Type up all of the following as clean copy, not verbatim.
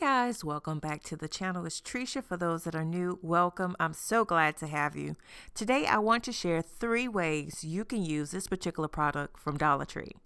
Guys, welcome back to the channel. It's Tricia. For those that are new, welcome. I'm so glad to have you. Today I want to share 3 ways you can use this particular product from Dollar Tree.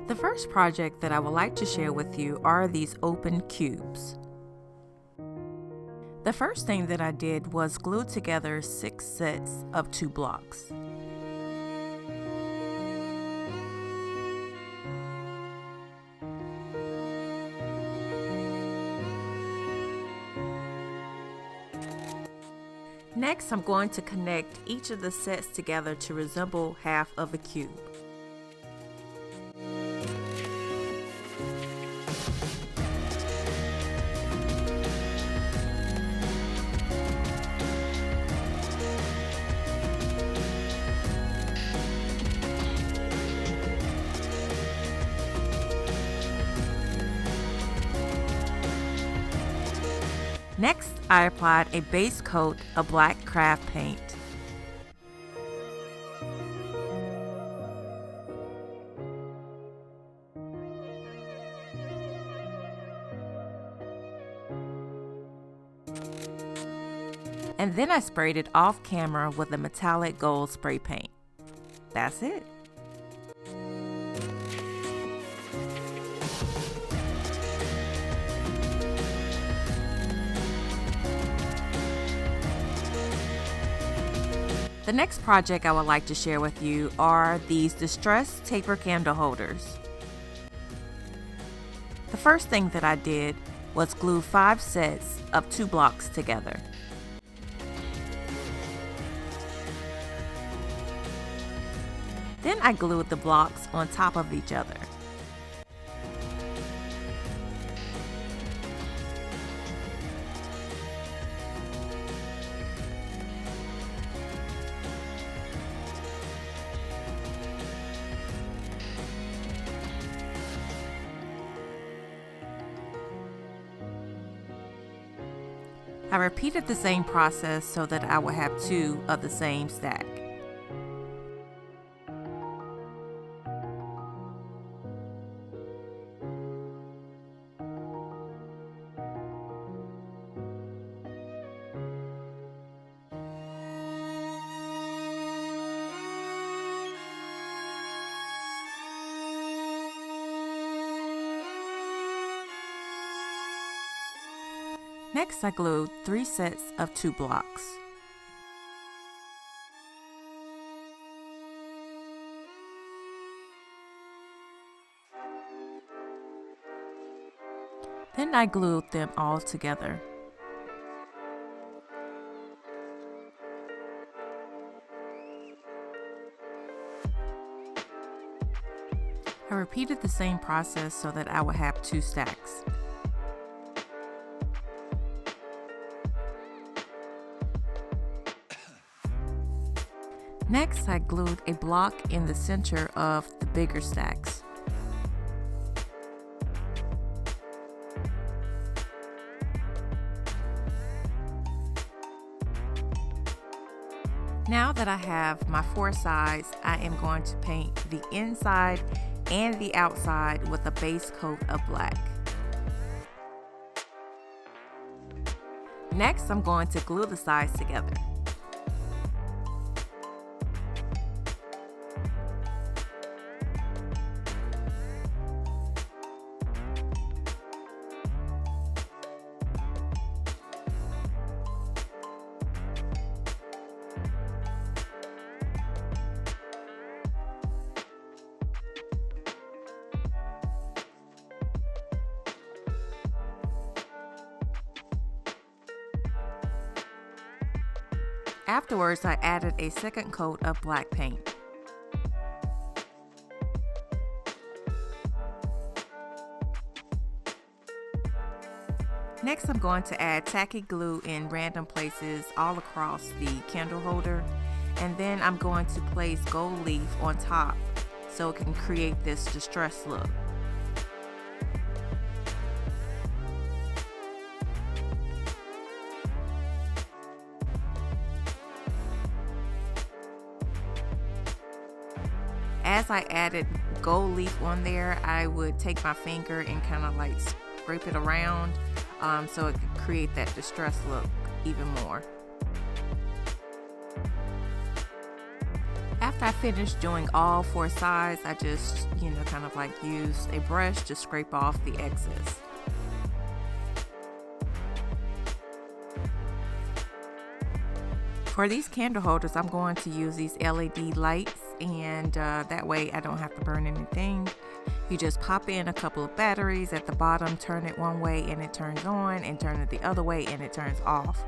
The first project that I would like to share with you are these open cubes. The first thing that I did was glue together 6 sets of 2 blocks. Next, I'm going to connect each of the sets together to resemble half of a cube. Next, I applied a base coat of black craft paint. And then I sprayed it off camera with a metallic gold spray paint. That's it. The next project I would like to share with you are these distressed taper candle holders. The first thing that I did was glue 5 sets of 2 blocks together. Then I glued the blocks on top of each other. I repeated the same process so that I would have 2 of the same stack. Next, I glued 3 sets of 2 blocks. Then I glued them all together. I repeated the same process so that I would have 2 stacks. Next, I glued a block in the center of the bigger stacks. Now that I have my 4 sides, I am going to paint the inside and the outside with a base coat of black. Next, I'm going to glue the sides together. Afterwards, I added a second coat of black paint. Next, I'm going to add tacky glue in random places all across the candle holder. And then I'm going to place gold leaf on top so it can create this distressed look. As I added gold leaf on there, I would take my finger and kind of like scrape it around so it could create that distressed look even more. After I finished doing all 4 sides, I just, kind of like used a brush to scrape off the excess. For these candle holders, I'm going to use these LED lights, and that way I don't have to burn anything. You just pop in a couple of batteries at the bottom, turn it one way and it turns on, and turn it the other way and it turns off.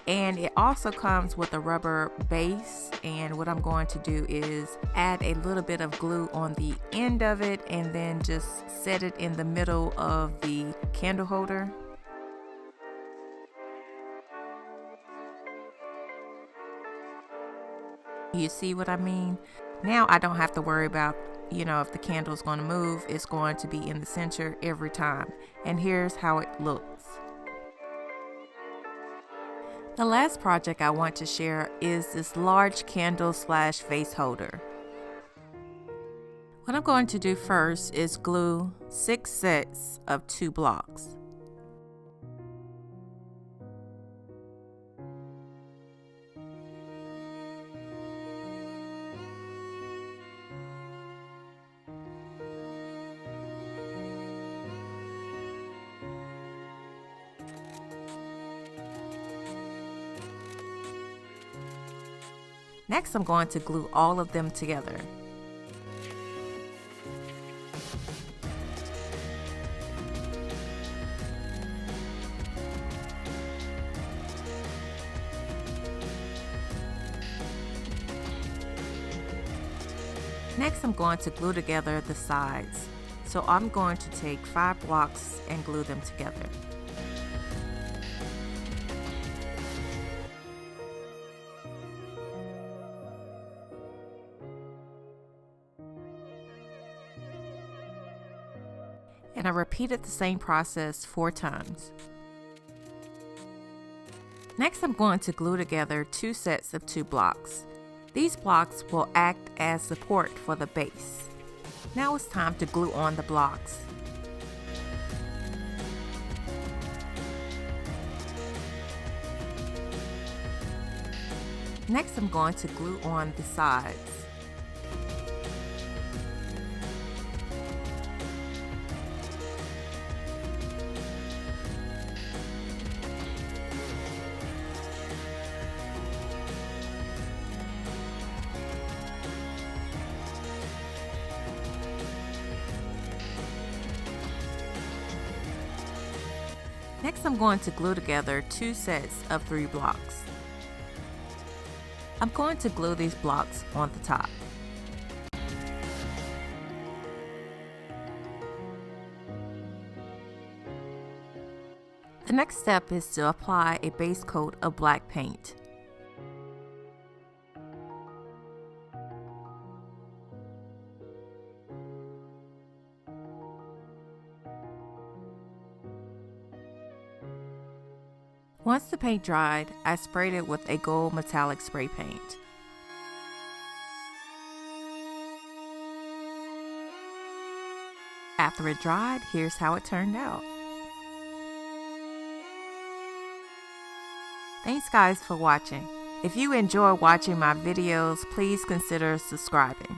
And it also comes with a rubber base, and what I'm going to do is add a little bit of glue on the end of it and then just set it in the middle of the candle holder. You see what I mean? Now I don't have to worry about, if the candle is going to move. It's going to be in the center every time. And here's how it looks. The last project I want to share is this large candle / vase holder. What I'm going to do first is glue 6 sets of 2 blocks. Next, I'm going to glue all of them together. Next, I'm going to glue together the sides. So I'm going to take 5 blocks and glue them together. And I repeated the same process 4 times. Next, I'm going to glue together 2 sets of 2 blocks. These blocks will act as support for the base. Now it's time to glue on the blocks. Next, I'm going to glue on the sides. Next, I'm going to glue together 2 sets of 3 blocks. I'm going to glue these blocks on the top. The next step is to apply a base coat of black paint. Once the paint dried, I sprayed it with a gold metallic spray paint. After it dried, here's how it turned out. Thanks guys for watching. If you enjoy watching my videos, please consider subscribing.